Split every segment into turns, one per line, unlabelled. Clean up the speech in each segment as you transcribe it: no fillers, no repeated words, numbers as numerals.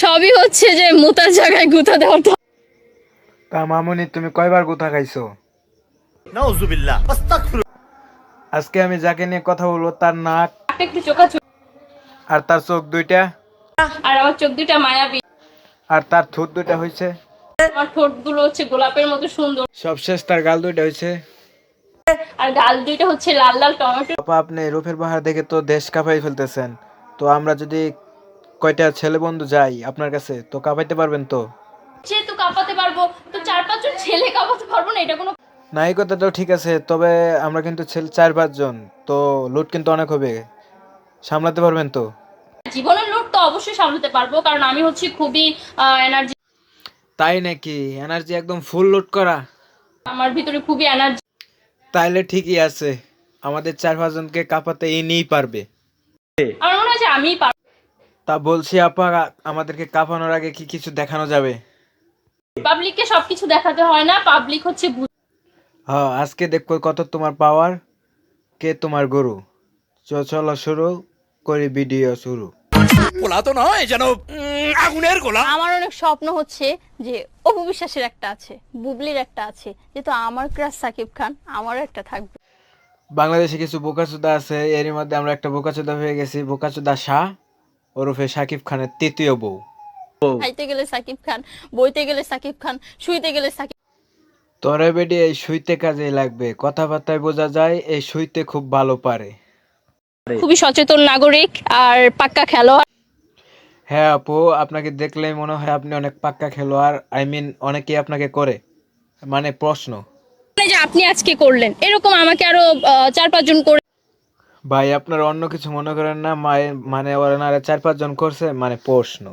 সবই হচ্ছে যে মুতার জায়গায় গুতা দেওয়াটা।
তা মামুনি তুমি কয়বার গুতা খাইছো?
নাউজুবিল্লাহ আস্তাগফিরুল্লাহ।
আজকে আমি যাকে নিয়ে কথা বলবো তার নাক
একটু চোখাচোখ,
আর তার চোখ দুইটা
আর আমার চোখ দুইটা মায়াবী,
আর তার ঠোঁট দুইটা হয়েছে,
আমার ঠোঁট গুলো হচ্ছে গোলাপের মতো সুন্দর,
সবশেষ তার গাল দুইটা হয়েছে।
আর গাল দুইটা হচ্ছে লাল লাল টমেটো।
আপা আপনি রূপের বাহার দেখে তো দেশ কাঁপাই ফেলতেছেন। তো আমরা যদি কয়টা ছেলে বন্ধু যাই আপনার কাছে, তো কাঁপাইতে পারবেন তো?
যেহেতু কাঁপাতে পারবো, তো 4-5 জন ছেলে কাঁপাতে পারবো না, এটা কোনো
না, এই কথাটাও ঠিক আছে, তবে আমরা কিন্তু ছেলে 4-5 জন, তো লুট কিন্তু অনেক হবে, সামলাতে পারবেন তো?
জীবনের লোড তো অবশ্যই সামলাতে পারবো, কারণ আমি হচ্ছে খুবই এনার্জি,
তাই নাকি? এনার্জি একদম ফুল লোড করা?
আমার ভিতরে খুবই এনার্জি।
তাইলে ঠিকই আছে, আমাদের 4-5 জনকে কাঁপাতে ইনিই পারবে।
আমার মনে হয় যে আমিই পারবো।
তা বলছি আপা, আমাদেরকে কাঁপানোর আগে কি কিছু দেখানো যাবে?
পাবলিককে সবকিছু দেখাতে হয় না, পাবলিক হচ্ছে
হ্যাঁ, আজকে দেখবো কত তোমার পাওয়ার, কে তোমার গরু। চলো শুরু করি, ভিডিও শুরু।
গোলা তো নয় যেন আগুনের গোলা।
আমার অনেক স্বপ্ন হচ্ছে যে অপু বিশ্বাসের একটা আছে, বুবলির একটা আছে, যেহেতু আমার ক্রাশ সাকিব খান, আমারও একটা থাকবে।
বাংলাদেশে কিছু বোকাচোদা আছে, এরই মধ্যে আমরা একটা বোকাচোদা হয়ে গেছি, বোকাচোদা শাহ ওরফে সাকিব খানের তৃতীয় বউ।
খাইতে গেলে সাকিব খান, বইতে গেলে সাকিব খান, শুইতে গেলে সাকিব।
তরে বেডি এই শুইতে কাজে লাগবে, কথাবার্তায় বোঝা যায় এই শুইতে খুব ভালো পারে।
খুবই সচেতন নাগরিক আর পাক্কা খেলোয়াড়।
হ্যাঁ আপু, আপনাকে দেখলেই মনে হয় আপনি অনেক পাক্কা খেলোয়াড়, আই মিন অনেকেই আপনাকে করে, মানে প্রশ্ন।
যে আপনি আজকে করলেন এরকম আমাকে আরো 4-5 জন করে।
ভাই আপনারা অন্য কিছু মনে করেন না, মানে ওনারা 4-5 জন করছে মানে প্রশ্ন।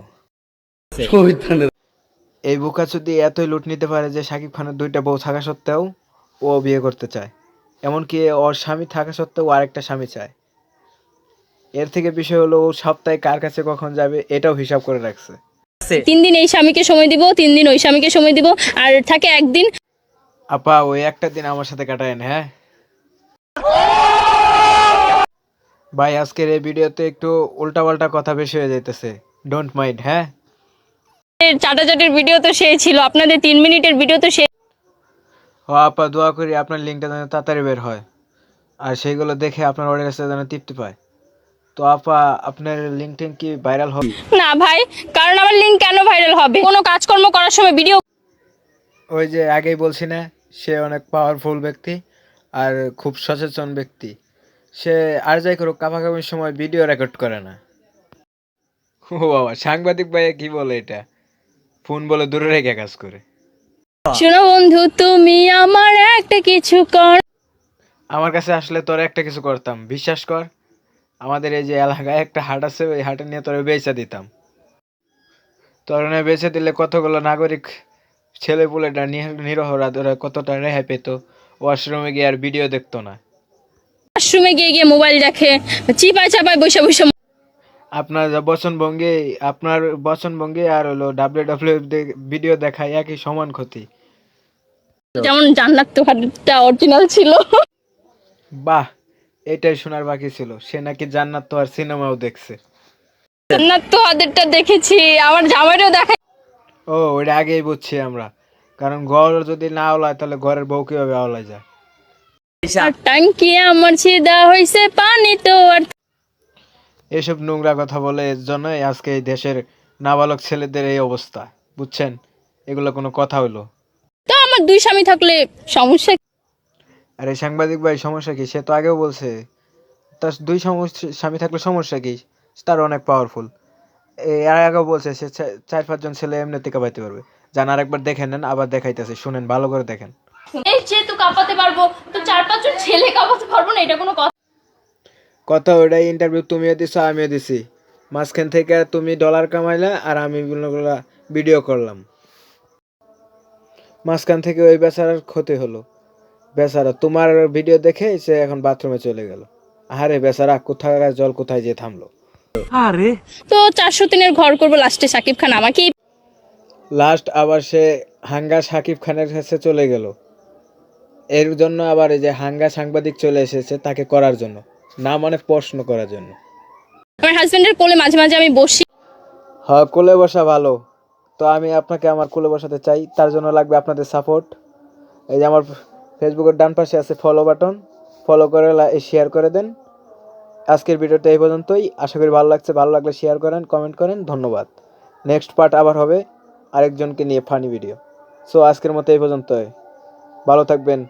এই বোকাচোদি এতই লুট নিতে পারে যে সাকিব খানের 2টা বউ থাকা সত্ত্বেও ও বিয়ে করতে চায়, এমনকি ওর স্বামী থাকা সত্ত্বেও আরেকটা স্বামী চায়। এর থেকে বিষয় হলো ও সপ্তাহে কার কাছে কখন যাবে এটাও হিসাব করে রাখছে।
3 দিন এই স্বামীকে সময় দিব, 3 দিন ওই স্বামীকে সময় দিব, আর থাকে একদিন।
আপা ওই একটা দিন আমার সাথে কাটায়েন, হ্যাঁ ভাই। আজকের এই ভিডিওতে একটু উল্টাপাল্টা কথা বেশি হয়ে যাইতেছে, ডোন্ট মাইন্ড, হ্যাঁ।
চাটাচাটির ভিডিও তো সেই ছিল, আপনাদের 3 মিনিটের ভিডিও তো সেই।
ও আপা, দোয়া করি আপনার লিঙ্কটা যেন তাড়াতাড়ি বের হয়, আর সেইগুলো দেখে আপনার অডিয়েন্সটা যেন তৃপ্তি পায়। তো আপা আপনার লিঙ্কটিন কি ভাইরাল হবে?
না ভাই, কারণ আমার লিঙ্ক কেন ভাইরাল হবে? কোনো কাজকর্ম করার সময় ভিডিও।
ওই যে আগেই বলছি না, সে অনেক পাওয়ারফুল ব্যক্তি আর খুব সচেতন ব্যক্তি। সে আর যাই করুক, কাপাকাপির সময় ভিডিও রেকর্ড করে না। ও বাবা, সাংবাদিক ভাইয়া কি বলে এটা? ফোন বলে দূরে রেখে কাজ করে।
শোনো বন্ধু, তুমি আমার একটা কিছু কর।
আমার কাছে আসলে তোর একটা কিছু করতাম, বিশ্বাস কর। আমাদের এই যে এলাকায় একটা হাট আছে, ওই হাটে নিয়ে তোর বেচা দিতাম। তোর বেচে দিলে কতগুলো নাগরিক ছেলেপুলেটা নিরহরা ওরা কতটা রেহাই পেত, ওয়াশরুমে গিয়ে আর ভিডিও দেখতো না।
ওয়াশরুমে গিয়ে গিয়ে মোবাইল দেখে, চিপায় চাপায় বসে বসে।
আপনার যা বচনভঙ্গি, আপনার বচনভঙ্গি আর হলো ডাব্লিউ ভিডিও দেখায় একই সমান ক্ষতি।
যেমন জান্নাত তোহারটা অরিজিনাল ছিল।
বাহ, এটাই শোনার বাকি ছিল, সে নাকি জান্নাত তো আর সিনেমাও দেখছে।
জান্নাত তোহাদেরটা দেখেছি, আমার জামাইটাও দেখাই।
ও ওইটা আগেই বুঝছি আমরা, কারণ ঘর যদি না আওলায় তাহলে ঘরের বউ কিভাবে আওলায় যায়।
আর ট্যাঙ্কি আমার ছিদা হইছে পানি তো আর।
এসব নোংরা কথা বলে, এর জন্যই আজকে এই দেশের নাবালক ছেলেদের এই অবস্থা, বুঝছেন? এগুলো কোনো কথা হইলো?
তো আমার 2 স্বামী থাকলে সমস্যা কি?
আর এই সাংবাদিক ভাই সমস্যা কি? সে তো আগেও বলছে তার 2 স্বামী থাকলে সমস্যা কি, তার অনেক পাওয়ারফুল। এর আগেও বলছে সে 4-5 জন ছেলে এমনিতে কাঁপাইতে পারবে। যান আরেকবার দেখে নেন, আবার দেখাইতেছে, শুনেন ভালো করে দেখেন।
এই যেহেতু কাঁপাতে পারবো, তো 4-5 জন ছেলে কাঁপাতে পারবো না, এটা কোনো কথা?
কথা ওইটাই, ইন্টারভিউ তুমিও দিছো আমিও দিছি, মাঝখান থেকে তুমি ডলার কামাইলা আর আমি ভিডিও করলাম, মাঝখান থেকে ওই বেচারার ক্ষতি হলো। বেচারা তোমার ভিডিও দেখে সে এখন বাথরুমে চলে গেল। আরে বেচারা, কোথায় জল কোথায় যে থামলো।
তো 403-এর ঘর করবো, লাস্টে সাকিব খান আমাকেই।
লাস্ট আবার সে হাঙ্গা সাকিব খানের কাছে চলে গেল, এর জন্য আবার এই যে হাঙ্গা সাংবাদিক চলে এসেছে তাকে করার জন্য, না মানে প্রশ্ন করার জন্য।
আমার হাজবেন্ডের কোলে মাঝে মাঝে আমি বসি।
হ্যাঁ, কোলে বসা ভালো। তো আমি আপনাকে আমার কোলে বসাতে চাই, তার জন্য লাগবে আপনাদের সাপোর্ট। এই যে আমার ফেসবুকের ডান পাশে আছে ফলো বাটন, ফলো করে শেয়ার করে দেন। আজকের ভিডিওটা এই পর্যন্তই, আশা করি ভালো লাগছে। ভালো লাগলে শেয়ার করেন, কমেন্ট করেন। ধন্যবাদ। নেক্সট পার্ট আবার হবে আরেকজনকে নিয়ে ফানি ভিডিও। সো আজকের মতো এই পর্যন্তই, ভালো থাকবেন।